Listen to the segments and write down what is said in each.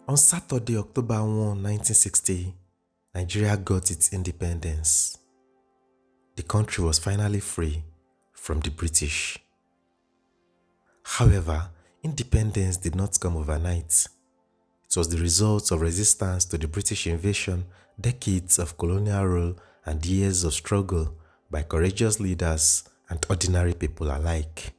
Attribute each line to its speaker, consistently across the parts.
Speaker 1: On Saturday, October 1, 1960, Nigeria got its independence. The country was finally free from the British. However, independence did not come overnight. It was the result of resistance to the British invasion, decades of colonial rule, and years of struggle by courageous leaders and ordinary people alike.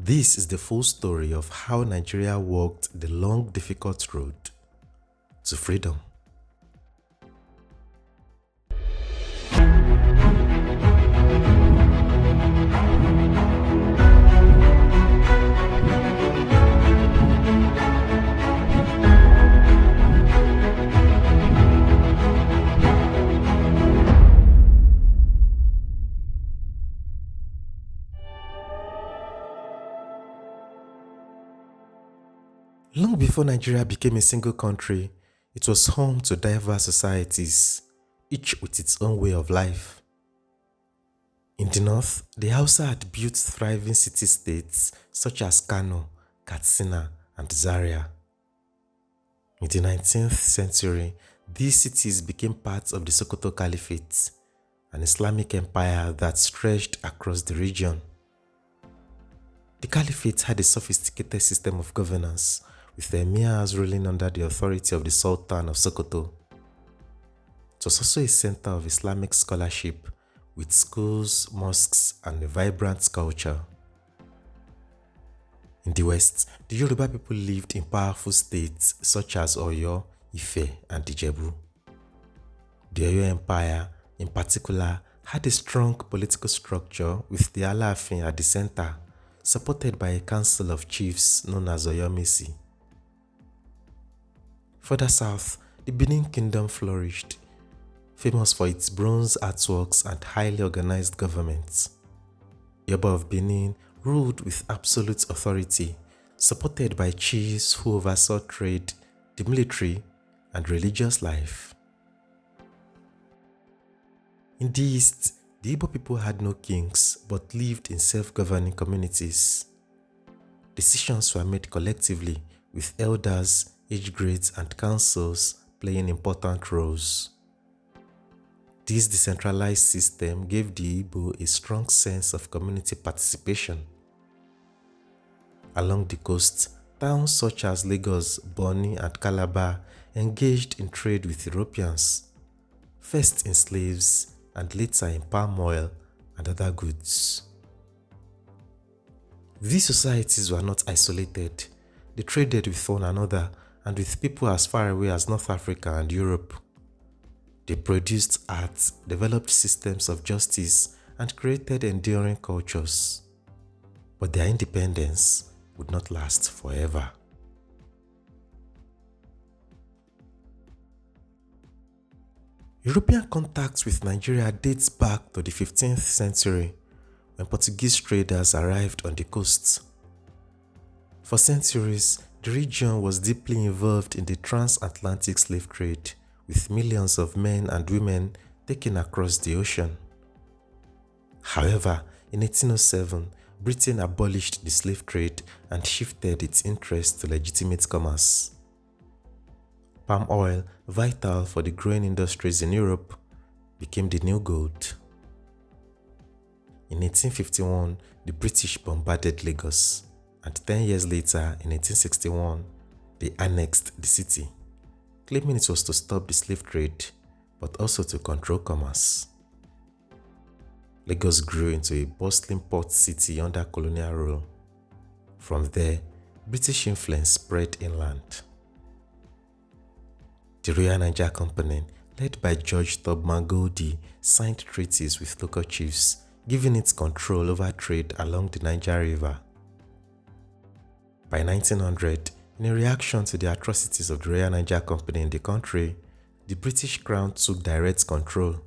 Speaker 1: This is the full story of how Nigeria walked the long, difficult road to freedom. Long before Nigeria became a single country, it was home to diverse societies, each with its own way of life. In the north, the Hausa had built thriving city-states such as Kano, Katsina, and Zaria. In the 19th century, these cities became part of the Sokoto Caliphate, an Islamic empire that stretched across the region. The Caliphate had a sophisticated system of governance, with the emirs ruling under the authority of the Sultan of Sokoto. It was also a center of Islamic scholarship, with schools, mosques, and a vibrant culture. In the west, the Yoruba people lived in powerful states such as Oyo, Ife, and Ijebu. The Oyo Empire, in particular, had a strong political structure with the Alaafin at the center, supported by a council of chiefs known as Oyomesi. Further south, the Benin Kingdom flourished, famous for its bronze artworks and highly organized government. Yoruba of Benin ruled with absolute authority, supported by chiefs who oversaw trade, the military, and religious life. In the east, the Igbo people had no kings but lived in self-governing communities. Decisions were made collectively, with elders, age grades, and councils playing important roles. This decentralized system gave the Igbo a strong sense of community participation. Along the coast, towns such as Lagos, Bonny, and Calabar engaged in trade with Europeans, first in slaves and later in palm oil and other goods. These societies were not isolated. They traded with one another and with people as far away as North Africa and Europe. They produced art, developed systems of justice, and created enduring cultures. But their independence would not last forever. European contacts with Nigeria dates back to the 15th century when Portuguese traders arrived on the coast. For centuries, the region was deeply involved in the transatlantic slave trade, with millions of men and women taken across the ocean. However, in 1807, Britain abolished the slave trade and shifted its interest to legitimate commerce. Palm oil, vital for the growing industries in Europe, became the new gold. In 1851, the British bombarded Lagos, and 10 years later, in 1861, they annexed the city, claiming it was to stop the slave trade, but also to control commerce. Lagos grew into a bustling port city under colonial rule. From there, British influence spread inland. The Royal Niger Company, led by George Tubman Goldie, signed treaties with local chiefs, giving it control over trade along the Niger River. By 1900, in a reaction to the atrocities of the Royal Niger Company in the country, the British Crown took direct control,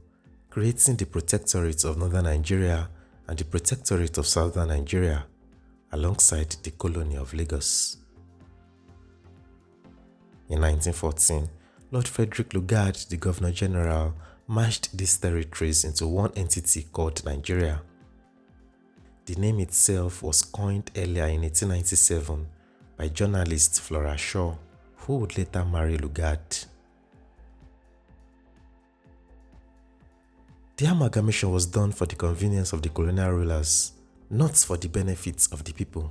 Speaker 1: creating the Protectorate of Northern Nigeria and the Protectorate of Southern Nigeria, alongside the colony of Lagos. In 1914, Lord Frederick Lugard, the Governor General, merged these territories into one entity called Nigeria. The name itself was coined earlier in 1897 by journalist Flora Shaw, who would later marry Lugard. The amalgamation was done for the convenience of the colonial rulers, not for the benefits of the people.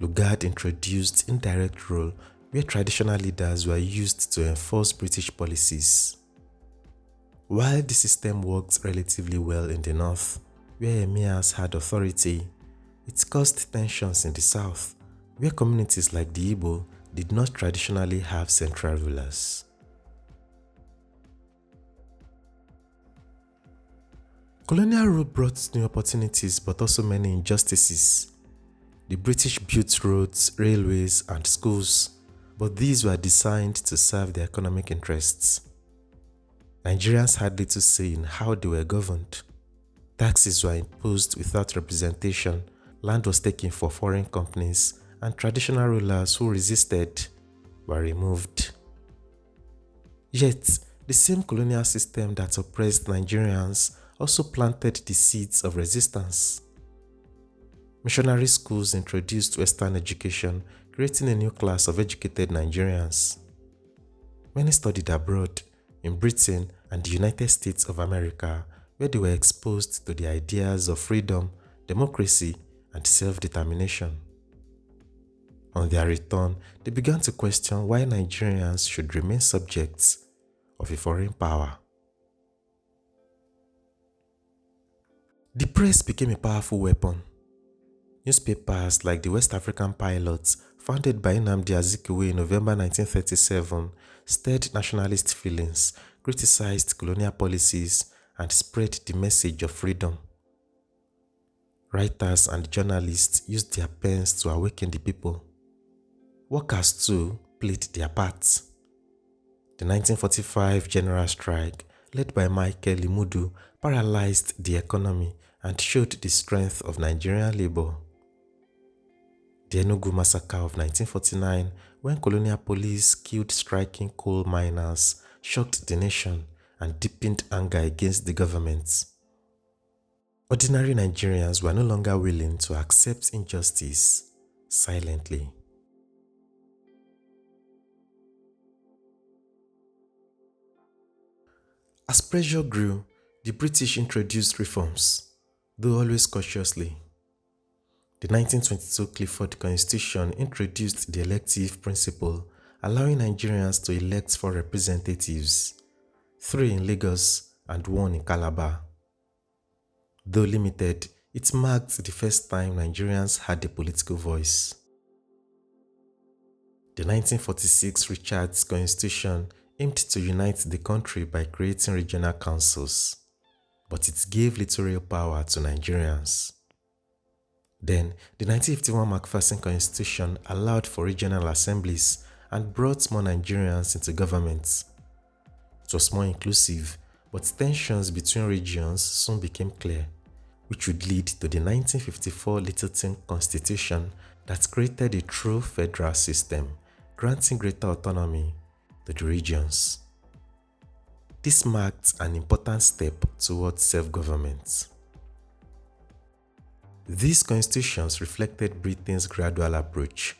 Speaker 1: Lugard introduced indirect rule where traditional leaders were used to enforce British policies. While the system worked relatively well in the north, where emirs had authority, it caused tensions in the south, where communities like the Igbo did not traditionally have central rulers. Colonial rule brought new opportunities but also many injustices. The British built roads, railways, and schools, but these were designed to serve their economic interests. Nigerians had little say in how they were governed. Taxes were imposed without representation, land was taken for foreign companies, and traditional rulers who resisted were removed. Yet, the same colonial system that oppressed Nigerians also planted the seeds of resistance. Missionary schools introduced Western education, creating a new class of educated Nigerians. Many studied abroad, in Britain and the United States of America, where they were exposed to the ideas of freedom, democracy, and self-determination. On their return, they began to question why Nigerians should remain subjects of a foreign power. The press became a powerful weapon. Newspapers like the West African Pilots, founded by Nnamdi Azikiwe in November 1937, stirred nationalist feelings, criticized colonial policies, and spread the message of freedom. Writers and journalists used their pens to awaken the people. Workers too played their part. The 1945 general strike, led by Michael Limudu, paralyzed the economy and showed the strength of Nigerian labor. The Enugu massacre of 1949, when colonial police killed striking coal miners, shocked the nation and deepened anger against the government. Ordinary Nigerians were no longer willing to accept injustice silently. As pressure grew, the British introduced reforms, though always cautiously. The 1922 Clifford Constitution introduced the elective principle, allowing Nigerians to elect 4 representatives, 3 in Lagos and 1 in Calabar. Though limited, it marked the first time Nigerians had a political voice. The 1946 Richards Constitution aimed to unite the country by creating regional councils, but it gave little real power to Nigerians. Then, the 1951 Macpherson Constitution allowed for regional assemblies and brought more Nigerians into government. It was more inclusive, but tensions between regions soon became clear, which would lead to the 1954 Littleton Constitution that created a true federal system, granting greater autonomy to the regions. This marked an important step towards self-government. These constitutions reflected Britain's gradual approach.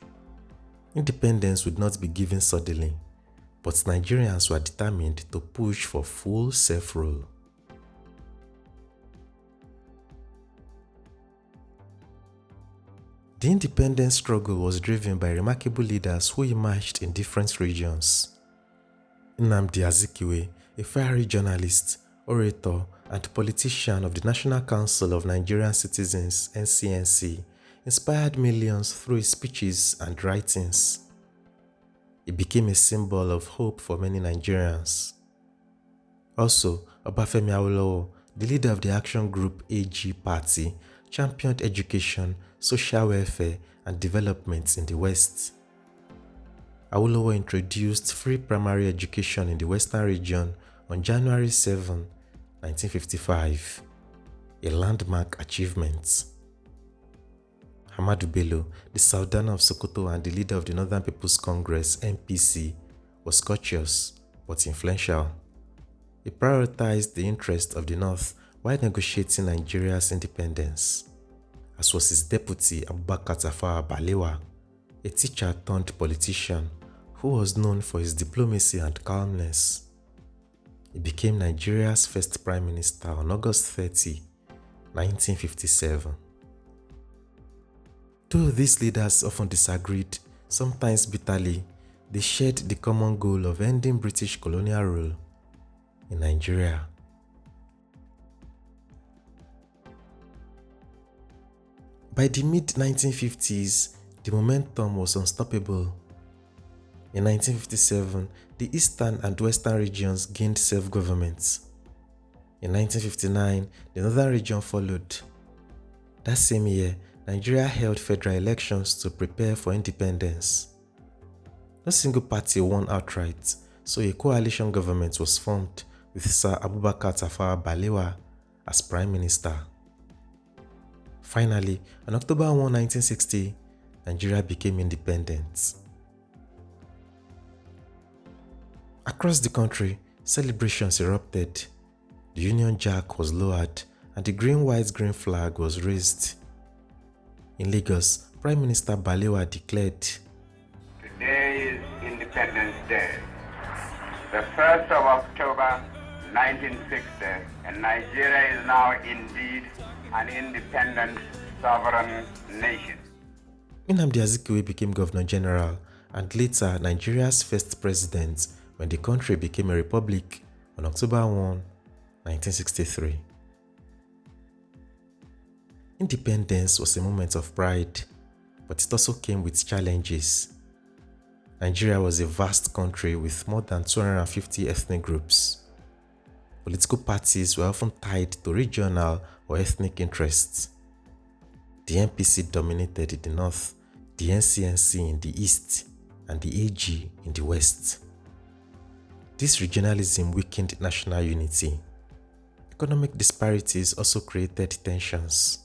Speaker 1: Independence would not be given suddenly, but Nigerians were determined to push for full self-rule. The independence struggle was driven by remarkable leaders who emerged in different regions. Nnamdi Azikiwe, a fiery journalist, orator, and politician of the National Council of Nigerian Citizens (NCNC), inspired millions through his speeches and writings. He became a symbol of hope for many Nigerians. Also, Obafemi Awolowo, the leader of the action group AG Party, championed education, social welfare, and development in the West. Awolowo introduced free primary education in the Western region on January 7, 1955, a landmark achievement. Ahmadu Bello, the Sultan of Sokoto and the leader of the Northern People's Congress (NPC), was courteous but influential. He prioritized the interests of the North while negotiating Nigeria's independence, as was his deputy Abubakar Tafawa Balewa. a teacher turned politician who was known for his diplomacy and calmness. He became Nigeria's first prime minister on August 30, 1957. Though these leaders often disagreed, sometimes bitterly, they shared the common goal of ending British colonial rule in Nigeria. By the mid-1950s, the momentum was unstoppable. In 1957, the eastern and western regions gained self-government. In 1959, the northern region followed. That same year, Nigeria held federal elections to prepare for independence. No single party won outright, so a coalition government was formed with Sir Abubakar Tafawa Balewa as Prime Minister. Finally, on October 1, 1960, Nigeria became independent. Across the country, celebrations erupted. The Union Jack was lowered and the green-white-green flag was raised. In Lagos, Prime Minister Balewa declared,
Speaker 2: "Today is Independence Day, the 1st of October, 1960, and Nigeria is now indeed an independent, sovereign nation."
Speaker 1: Nnamdi Azikiwe became Governor General and later Nigeria's first president when the country became a republic on October 1, 1963. Independence was a moment of pride, but it also came with challenges. Nigeria was a vast country with more than 250 ethnic groups. Political parties were often tied to regional or ethnic interests. The NPC dominated in the north, the NCNC in the east, and the AG in the west. This regionalism weakened national unity. Economic disparities also created tensions.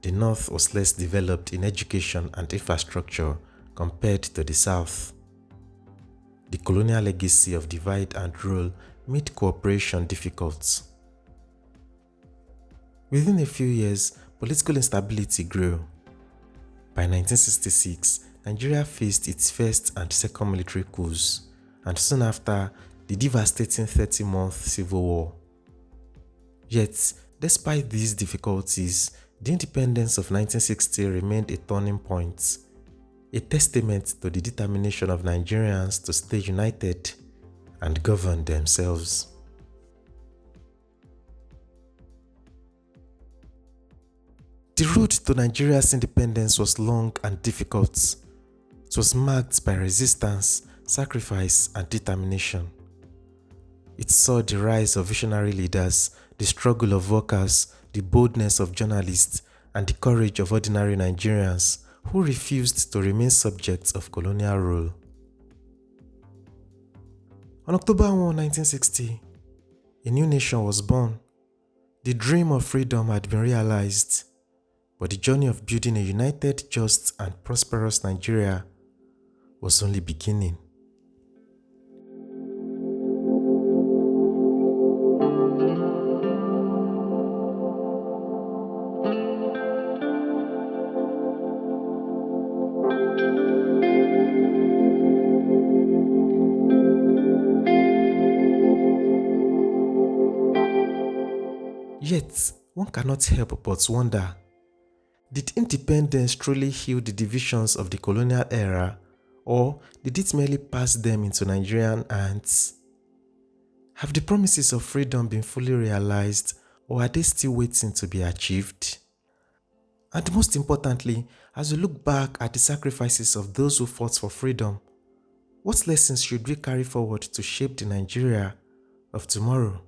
Speaker 1: The north was less developed in education and infrastructure compared to the south. The colonial legacy of divide and rule made cooperation difficult. Within a few years, political instability grew. By 1966, Nigeria faced its first and second military coups, and soon after, the devastating 30-month civil war. Yet, despite these difficulties, the independence of 1960 remained a turning point, a testament to the determination of Nigerians to stay united and govern themselves. The road to Nigeria's independence was long and difficult. It was marked by resistance, sacrifice, and determination. It saw the rise of visionary leaders, the struggle of workers, the boldness of journalists, and the courage of ordinary Nigerians who refused to remain subjects of colonial rule. On October 1, 1960, a new nation was born. The dream of freedom had been realized, but the journey of building a united, just, and prosperous Nigeria was only beginning. Yet, one cannot help but wonder, did independence truly heal the divisions of the colonial era, or did it merely pass them into Nigerian hands? Have the promises of freedom been fully realized, or are they still waiting to be achieved? And most importantly, as we look back at the sacrifices of those who fought for freedom, what lessons should we carry forward to shape the Nigeria of tomorrow?